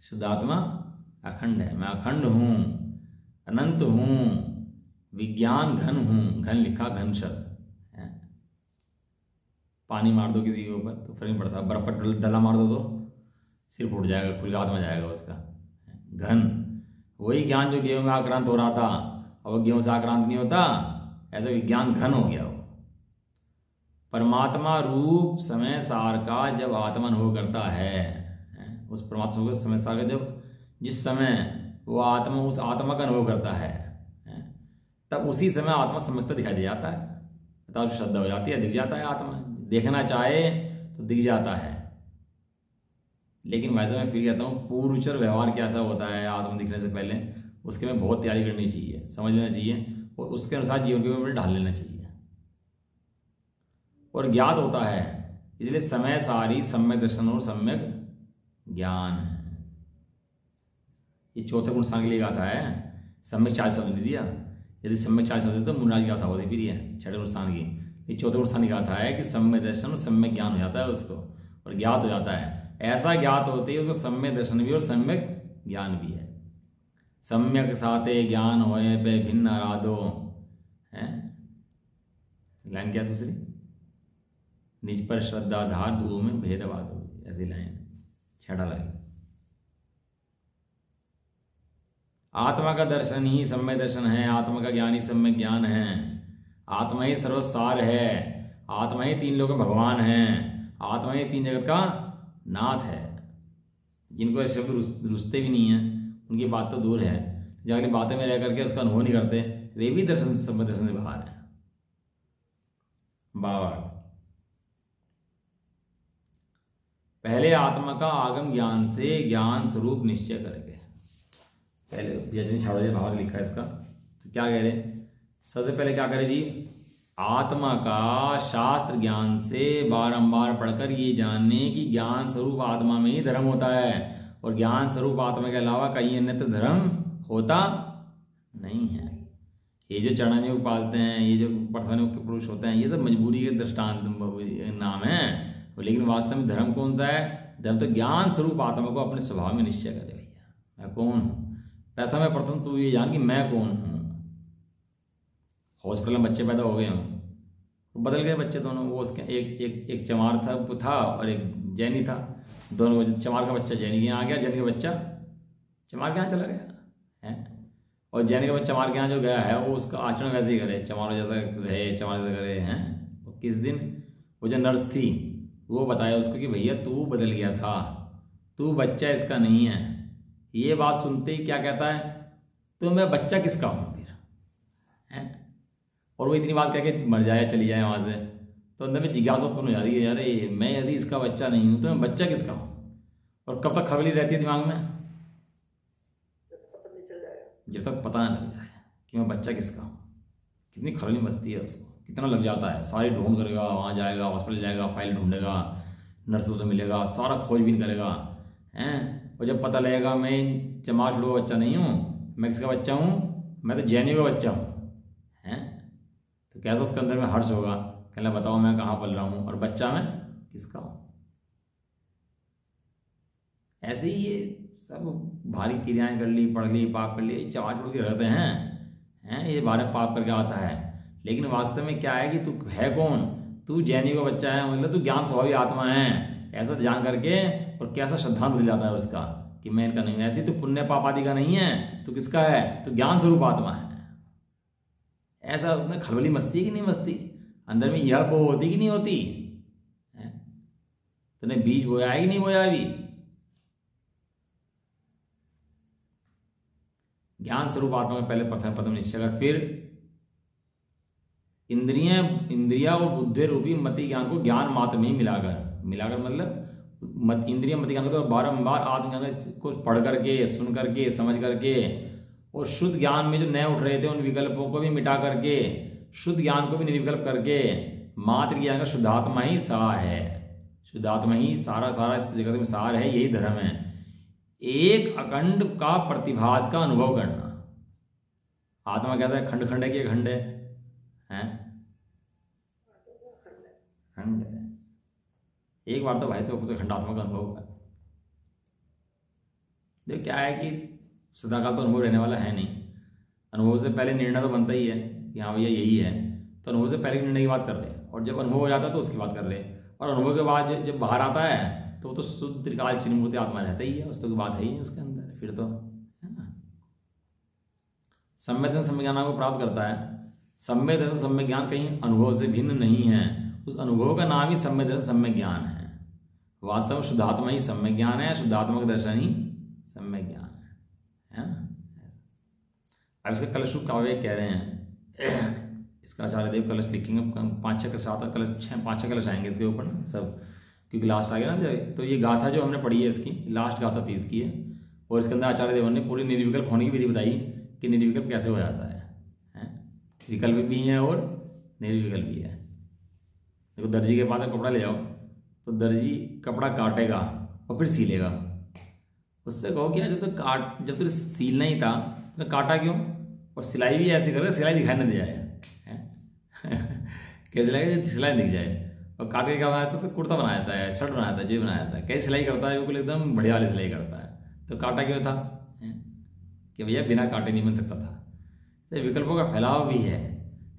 शुद्धात्मा अखंड है। मैं अखंड हूं, अनंत हूं, विज्ञान घन हूं। घन लिखा, घन शब्द है। पानी मार दो किसी के ऊपर तो फर्क नहीं पड़ता, बर्फ का डला मार दो तो सिर फूट जाएगा, खुलगात में जाएगा उसका। घन वही ज्ञान जो गेहूं में आक्रांत हो रहा था, और वो गेहूं से आक्रांत नहीं होता, ऐसा विज्ञान घन हो गया। वो परमात्मा रूप समय सार का जब आत्मा अनुभव करता है, उस परमात्मा को समय सार का जब जिस समय वो आत्मा उस आत्मा का अनुभव करता है, तब उसी समय आत्मा सम्यकता दिखाई दे जाता है। तब श्रद्धा हो जाती है, दिख जाता है आत्मा। देखना चाहे तो दिख जाता है। लेकिन वैसे मैं फिर कहता हूँ, पूर्वचर व्यवहार कैसा होता है आत्मा दिखने से पहले, उसके में बहुत तैयारी करनी चाहिए, समझ लेना चाहिए, और उसके अनुसार जीवन के ऊपर ढाल लेना चाहिए। और ज्ञात होता है, इसलिए समय सारी सम्यक दर्शन और सम्यक ज्ञान है। ये चौथे गुण स्थान के लिए गाथा है। सम्यक 4 शब्द नहीं दिया, यदि सम्यक 4 शब्द तो मुन्नाज गाथा होती फिर ये छठे गुण स्थान की। ये चौथे गुण स्थान की गाथा है कि सम्यक दर्शन और सम्यक ज्ञान हो जाता है उसको, और ज्ञात हो जाता है। ऐसा ज्ञात होते ही उसको सम्यक दर्शन भी और सम्यक ज्ञान भी है। सम्यक साते ज्ञान होए पे भिन्न आराधो है। लाइन क्या दूसरी? निज पर श्रद्धा धार दो में भेदवाद हो, ऐसी लाइन, छठा लाइन। आत्मा का दर्शन ही सम्यक दर्शन है, आत्मा का ज्ञान ही सम्यक ज्ञान है। आत्मा ही सर्वसार है, आत्मा ही 3 लोग भगवान है, आत्मा ही 3 जगत का नाथ है। जिनको शब्द रुचते भी नहीं है उनकी बात तो दूर है, जो अपनी बातें में रह करके उसका अनुभव नहीं करते, वे भी दर्शन सम्यक दर्शन से बाहर है। भावार्थ, पहले आत्मा का आगम ज्ञान से ज्ञान स्वरूप निश्चय करके, पहले यजनी छावड़े भाव लिखा है इसका, तो क्या कह रहे? सबसे पहले क्या करे जी? आत्मा का शास्त्र ज्ञान से बारंबार पढ़कर ये जानने कि ज्ञान स्वरूप आत्मा में ही धर्म होता है, और ज्ञान स्वरूप आत्मा के अलावा कहीं अन्यत्र धर्म होता नहीं है। ये जो चरणयोग पालते हैं, ये जो प्रथमयोग के पुरुष होते हैं, ये सब मजबूरी के दृष्टांत नाम है, लेकिन वास्तव में धर्म कौन सा है? धर्म तो ज्ञान स्वरूप आत्मा को अपने स्वभाव में निश्चय करे। भैया मैं कौन हूँ? प्रथम तू ये जान कि मैं कौन हूँ। हॉस्पिटल में बच्चे पैदा हो गए हों, बदल गए बच्चे दोनों। वो उसके एक चमार था और एक जैनी था। दोनों, चमार का बच्चा जैनी के यहाँ आ गया, जैनी का बच्चा चमार के यहाँ चला गया है। और जैनी का बच्चा चमार के यहाँ जो गया है, वो उसका आचरण वैसे ही करे, चमार जैसा है, चमार जैसा करे हैं। और किस दिन वो जो नर्स थी वो बताया उसको कि भैया तू बदल गया था, तू बच्चा इसका नहीं है। ये बात सुनते ही क्या कहता है? तो मैं बच्चा किसका हूँ फिर है? और वो इतनी बात कह के मर जाए, चली जाए वहाँ से, तो अंदर में जिज्ञासा उत्पन्न हो जाती है, यार मैं यदि इसका बच्चा नहीं हूँ तो मैं बच्चा किसका हूँ? और कब तक खबली रहती है दिमाग में? जब तक पता न लग जाए कि मैं बच्चा किसका हूँ। कितनी खबली मचती है उसको, कितना लग जाता है। सारी ढूंढ करेगा, वहाँ जाएगा, हॉस्पिटल जाएगा, फाइल ढूंढेगा, नर्सों से मिलेगा, सारा खोजबीन करेगा हैं। और जब पता लगेगा मैं चमार छुड़ो बच्चा नहीं हूँ, मैं किसका बच्चा हूँ? मैं तो जैनी का बच्चा हूँ हैं। तो कैसा उसके अंदर में हर्ष होगा, कहना बताओ मैं कहाँ पल रहा हूँ और बच्चा मैं किसका हूँ। ऐसे ही ये सब भारी क्रियाएं कर ली, पढ़ ली, पाप कर ली, चवा चुड़ के रहते हैं ये बारे पाप करके आता है। लेकिन वास्तव में क्या है कि तू है कौन, तू जैनी का बच्चा है, मतलब तू ज्ञान स्वभावी आत्मा है, ऐसा जान करके। और कैसा श्रद्धांत बदल जाता है उसका कि मैं इनका नहीं हूँ। ऐसे तो पुण्य पाप आदि का नहीं है, तो किसका है, तो ज्ञान स्वरूप आत्मा है। ऐसा उसमें खलबली मस्ती है कि नहीं मस्ती, अंदर में यह वो होती कि नहीं होती, तूने बीज बोया है कि नहीं बोया अभी। ज्ञान स्वरूप आत्मा में पहले प्रथम निश्चय कर, फिर इंद्रिया और बुद्धि रूपी मति ज्ञान को ज्ञान मात्र में ही मिलाकर मतलब इंद्रिय मति ज्ञान को तो बारंबार आत्मज्ञान को पढ़ करके, सुन करके, समझ करके, और शुद्ध ज्ञान में जो नए उठ रहे थे उन विकल्पों को भी मिटा करके, शुद्ध ज्ञान को भी निर्विकल्प करके, मात्र ज्ञान का शुद्धात्मा ही सार है। शुद्धात्मा ही सारा इस जगत में सार है, यही धर्म है। एक अखंड का प्रतिभास का अनुभव करना। आत्मा कहता है खंड खंड है कि अखंड है, खंड है। एक बार तो भाई तो खंडात्मा का अनुभव कर। देखो क्या है कि सदाकाल तो अनुभव रहने वाला है नहीं। अनुभव से पहले निर्णय तो बनता ही है कि हाँ भैया यही है, तो अनुभव से पहले निर्णय की बात कर रहे हैं, और जब अनुभव हो जाता है तो उसकी बात कर रहे हैं, और अनुभव के बाद जब बाहर आता है तो तो शुद्ध त्रिकाल चिन्मूर्ति आत्मा रहता ही है, उस तो की बात है ही नहीं उसके अंदर, फिर तो है ना। सम्यक सम्यक ज्ञान को प्राप्त करता है। सम्यक सम्यक ज्ञान कहीं अनुभव से भिन्न नहीं है, उस अनुभव का नाम ही सम्यक सम्यक ज्ञान है। वास्तव में शुद्धात्मा ही सम्यक ज्ञान है, शुद्धात्मा का दर्शन ही सम्यक ज्ञान है ना। अब इसका कलश रूप काव्य कह रहे हैं, इसका आचार्य देव कलश लिखेंगे, 5-6 कलश आता, कलश 5-6 कलश आएंगे इसके ऊपर ना सब, क्योंकि लास्ट आ गया ना। तो ये गाथा जो हमने पढ़ी है इसकी लास्ट गाथा 30 की है, और इसके अंदर आचार्य देवन ने पूरी निर्विकल्प होने की विधि बताई कि निर्विकल्प कैसे हो जाता है। विकल्प भी है और निर्विकल्प भी है। देखो दर्जी के पास आप कपड़ा ले जाओ तो दर्जी कपड़ा काटेगा और फिर सीलेगा। उससे कहो कि जब तो सीलना ही था तो काटा क्यों, और सिलाई भी ऐसे कर, सिलाई दिखाई ना दे जाए क्या सिलाई, सिलाई दिख जाए। और काट के क्या बनाया था, कुर्ता बनाया था, शर्ट बनाया था, जो बनाया था, कैसी सिलाई करता है, बिल्कुल एकदम बढ़िया वाली सिलाई करता है। तो काटा क्यों था कि भैया बिना काटे नहीं बन सकता था। तो विकल्पों का फैलाव भी है,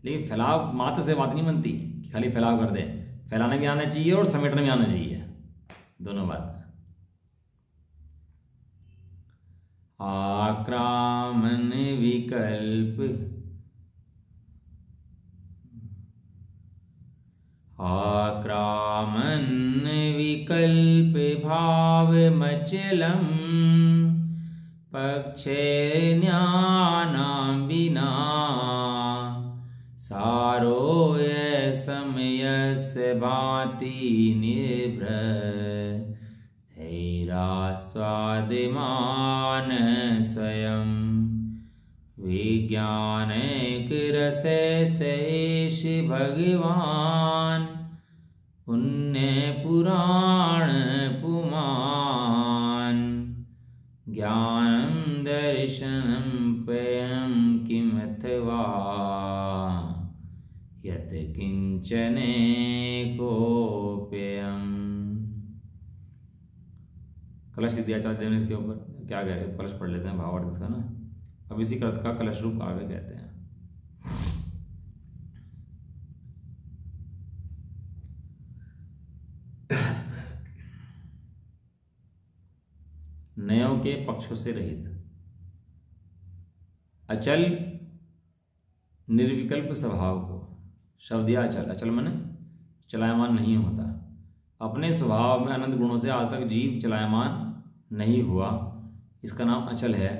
लेकिन फैलाव मात्र से बात नहीं बनती कि खाली फैलाव कर दे, फैलाने भी आना चाहिए और समेटने भी आना चाहिए, दोनों बात। आक्रामन विकल्प, आक्रामन विकल्प भाव मचलम, पक्षे ज्ञानां विना सारो ये समयस्य भाति निर्भृत, धैर्यास्वादिमान स्वयं विज्ञानिक रसे शेष भगवान, पुण्य पुराण पुमान, ज्ञानम दर्शनम पेयम किमथवा, यत किंचने कोप्यम। कलश लिख दिया चाहते हैं इसके ऊपर, क्या कह रहे हैं, कलश पढ़ लेते हैं भावार्थ इसका ना। अब इसी अर्थ का कलश रूप काव्य कहते हैं। नयों के पक्षों से रहित, अचल निर्विकल्प स्वभाव को, शब्द या अचल, अचल माने चलायमान नहीं होता। अपने स्वभाव में अनंत गुणों से आज तक जीव चलायमान नहीं हुआ, इसका नाम अचल है।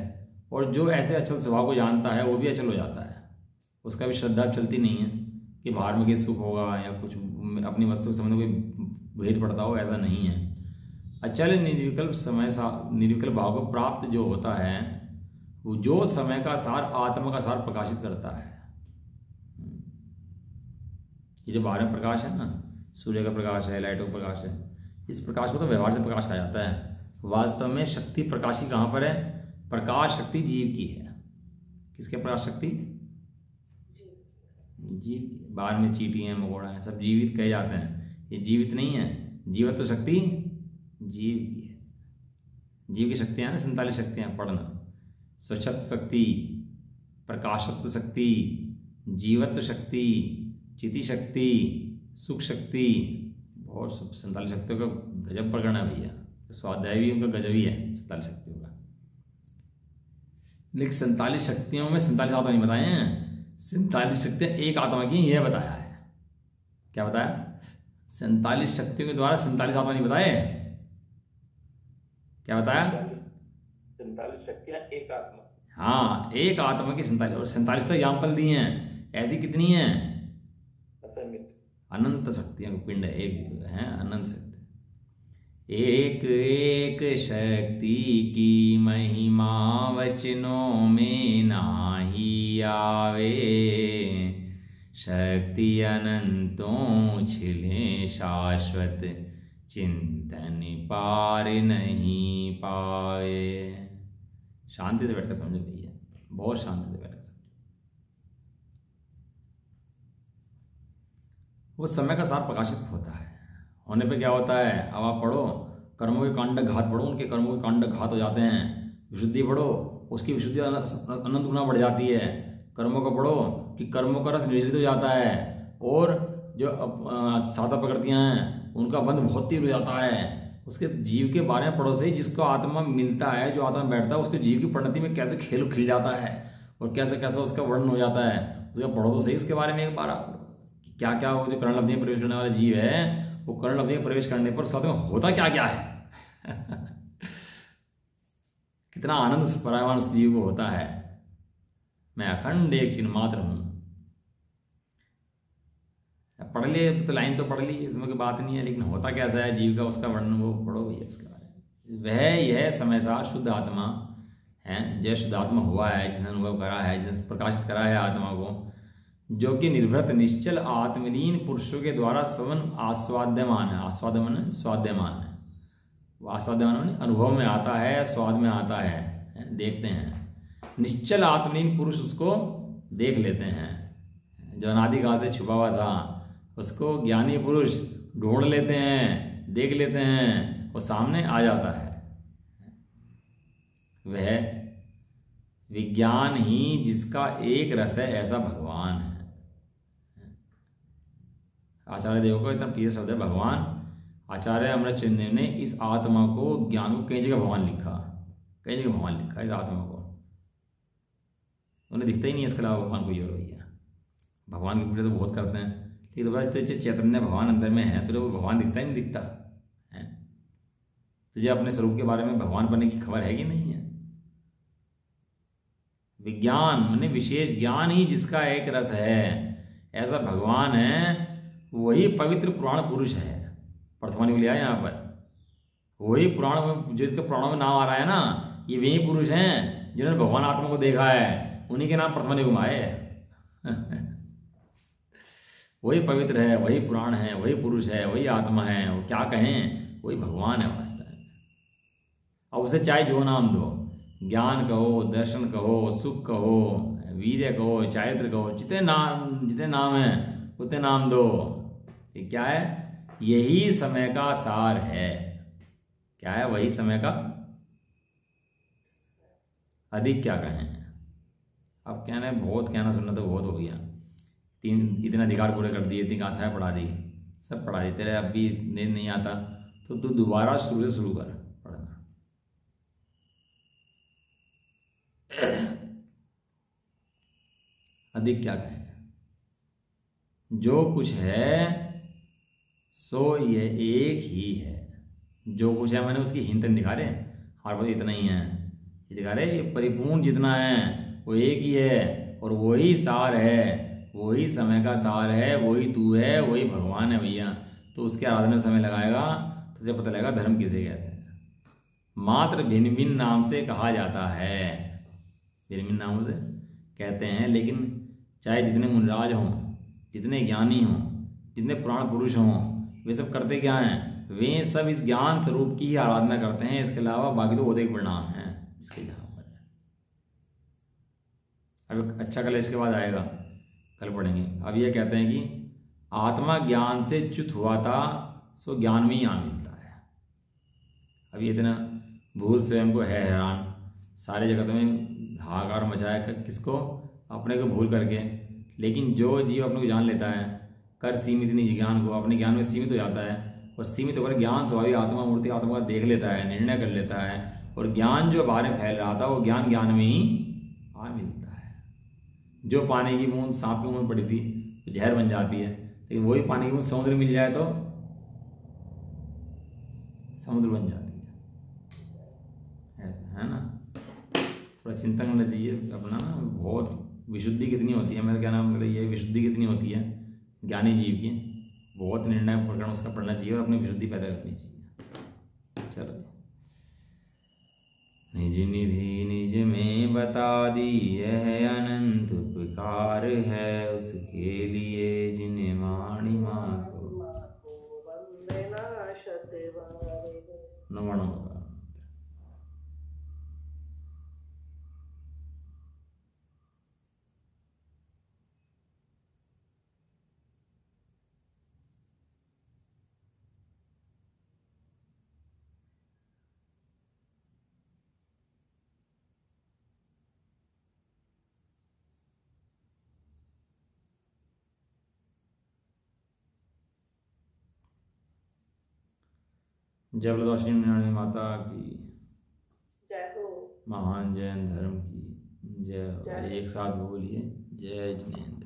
और जो ऐसे अचल स्वभाव को जानता है वो भी अचल हो जाता है, उसका भी श्रद्धा चलती नहीं है कि बाहर में कोई सुख होगा या कुछ अपनी वस्तु के संबंध में कोई भेद पड़ता हो, ऐसा नहीं है। अचल निर्विकल्प समय निर्विकल्प भाव को प्राप्त जो होता है वो जो समय का सार, आत्मा का सार प्रकाशित करता है। ये जो बाहर में प्रकाश है ना, सूर्य का प्रकाश है, लाइटों का प्रकाश है, इस प्रकाश को तो व्यवहार से प्रकाश कहा जाता है। वास्तव में शक्ति प्रकाश की कहाँ पर है, प्रकाश शक्ति जीव की है। किसके प्रकाश शक्ति, जीव, बाहर में चींटी हैं, मकोड़ा हैं, सब जीवित कहे जाते हैं। ये जीवित नहीं है। जीवत्व शक्ति जीव की है। जीव की शक्तियाँ ना 47 शक्तियाँ पढ़ना। स्वच्छत्व शक्ति, प्रकाशत्व शक्ति, जीवत्व शक्ति, चिति शक्ति, सुख शक्ति, बहुत 47 शक्तियों का गजब प्रकरण है भैया। स्वाध्याय भी उनका गजब ही है 47 शक्तियों का। लेकिन 47 शक्तियों में 47 आत्मा नहीं बताए हैं। 47 शक्तियाँ एक आत्मा की यह बताया है। क्या बताया? 47 शक्तियों के द्वारा 47 आत्मा नहीं बताए। क्या बताया? 47 शक्तियाँ एक आत्मा। हाँ, एक आत्मा की 47, और 47 तो एग्जाम्पल दिए हैं। ऐसी कितनी हैं? अनंत शक्तियाँ को पिंड एक है, अनंत शक्ति। एक एक शक्ति की महिमा वचनों में नाही आवे, शक्ति अनंतों छिले शाश्वत, चिंतन पार नहीं पावे। शांति से बैठकर समझो भैया, बहुत शांति से बैठकर समझो। वो समय का सार प्रकाशित होता है। होने पे क्या होता है? अब आप पढ़ो, कर्मों के कांड घात पढ़ो, उनके कर्मों के कांड घात हो जाते हैं। विशुद्धि पढ़ो, उसकी विशुद्धि अनंत गुना बढ़ जाती है। कर्मों को पढ़ो कि कर्मों का रस निर्जित हो जाता है, और जो सादा प्रकृतियाँ हैं उनका बंध बहुत तीव्र हो जाता है। उसके जीव के बारे में पढ़ो सही, जिसको आत्मा मिलता है, जो आत्मा बैठता है, उसके जीव की परिणति में कैसे खेल खिल जाता है और कैसे कैसे उसका वर्णन हो जाता है। उसका पढ़ो तो सही उसके बारे में एक बार आप, क्या क्या वो जो कर्ण लब्धि में प्रवेश करने वाला जीव है, वो कर्ण लब्धि में प्रवेश करने पर साथ में होता क्या क्या है कितना आनंद परायमान उस जीव को होता है। मैं अखंड एक चिन्ह मात्र हूं। पढ़ लिए तो लाइन तो पढ़ ली, इसमें कोई बात नहीं है, लेकिन होता कैसा है जीव का, उसका वर्णन वो पढ़ो भैया उसके बारे में। वह यह समय सार शुद्ध आत्मा है, जय शुद्ध आत्मा हुआ है, जिसने अनुभव करा है, जिसने प्रकाशित करा है आत्मा को, जो कि निर्भृत निश्चल आत्मलीन पुरुषों के द्वारा स्वयं आस्वाद्यमान है। आस्वाद्यमान स्वाद्यमान है, वो आस्वाद्यमान अनुभव में आता है, स्वाद में आता है, देखते हैं। निश्चल आत्मलीन पुरुष उसको देख लेते हैं, जो अनादिकाल से छुपा हुआ था उसको ज्ञानी पुरुष ढूंढ लेते हैं, देख लेते हैं, वो सामने आ जाता है। वह विज्ञान ही जिसका एक रस है, ऐसा भगवान है। आचार्य देव को इतना प्रिय शब्द है भगवान। आचार्य अमृत चंदेव ने इस आत्मा को, ज्ञान को, कई जगह भगवान लिखा, कई जगह भगवान लिखा इस आत्मा को। उन्हें दिखता ही नहीं है इसके अलावा भगवान कोई और भैया। भगवान की पूजा तो बहुत करते हैं, लेकिन तो तुझे चैतन्य भगवान अंदर में है, तुझे वो भगवान दिखता ही नहीं दिखता है। तुझे अपने स्वरूप के बारे में भगवान बनने की खबर है कि नहीं है? विज्ञान माने विशेष ज्ञान ही जिसका एक रस है, ऐसा भगवान है। वही पवित्र पुराण पुरुष है। प्रथमानी को लिया यहाँ पर, वही पुराण में, जिसके पुराणों में नाम आ रहा है ना, ये वही पुरुष हैं जिन्होंने भगवान आत्मा को देखा है, उन्हीं के नाम प्रथमानी घुमाए वही पवित्र है, वही पुराण है, वही पुरुष है, वही आत्मा है। वो क्या कहें, वही भगवान है वास्तव में। अब उसे चाहे जो नाम दो, ज्ञान कहो, दर्शन कहो, सुख कहो, वीर्य कहो, चारित्र कहो, जितने नाम हैं उतने नाम दो। ये क्या है? यही समय का सार है। क्या है? वही समय का अधिक क्या कहें। अब कहना है, बहुत कहना सुनना तो बहुत हो गया। इतने अधिकार पूरे कर दिए, इतनी गाथाएं पढ़ा दी, सब पढ़ा दी। तेरे अब भी नींद नहीं आता तो तू दोबारा शुरू से शुरू कर पढ़ना। अधिक क्या कहें। जो कुछ है सो ये एक ही है। जो कुछ है मैंने उसकी हिंतन दिखा रहे हैं, हमारे पास इतना ही है, ये दिखा रहे, परिपूर्ण जितना है वो एक ही है, और वही सार है, वही समय का सार है, वही तू है, वही भगवान है भैया। तो उसके आराधना में समय लगाएगा तो तुझे पता लगेगा धर्म किसे कहते हैं। मात्र भिन्न भिन्न नाम से कहा जाता है, भिन्न भिन्न नामों से कहते हैं। लेकिन चाहे जितने मुनराज हों, जितने ज्ञानी हों, जितने पुराण पुरुष हों, वे सब करते क्या हैं? वे सब इस ज्ञान स्वरूप की ही आराधना करते हैं। इसके अलावा बाकी तो औदिक परिणाम हैं इसके जहाँ पर। अब अच्छा कल इसके बाद आएगा, कल पढ़ेंगे। अब ये कहते हैं कि आत्मा ज्ञान से च्युत हुआ था, सो ज्ञान में ही आ मिलता है। अब ये इतना भूल स्वयं को है हैरान, सारे जगत में हाहाकार मचाया किसको, अपने को भूल करके। लेकिन जो जीव अपने को जान लेता है, कर सीमित निज ज्ञान को, अपने ज्ञान में सीमित हो जाता है और सीमित होकर ज्ञान स्वाभाविक आत्मा मूर्ति आत्मा का देख लेता है, निर्णय कर लेता है, और ज्ञान जो बाहर में फैल रहा था वो ज्ञान ज्ञान में ही आ मिलता है। जो पानी की बूंद सांप के मुंह में पड़ी थी तो जहर बन जाती है, लेकिन वही पानी की बूंद समुद्र में मिल जाए तो समुद्र बन जाती है। ऐसा है ना, थोड़ा चिंतन करना चाहिए अपना ना। बहुत विशुद्धि कितनी होती है, मेरा कहना मतलब ये विशुद्धि कितनी होती है ज्ञानी जीव की, बहुत निर्णय प्रकरण उसका पढ़ना चाहिए और अपनी विशुद्धि पैदा करनी चाहिए। चलो, निज निधि निज में बता दी, यह अनंत उपकार है उसके लिए जिन्हें वाणी माँ को नमो। जय बलदाशिनी माता की जय हो। महान जैन धर्म की जय हो। एक साथ बोलिए, जय जिनेंद्र।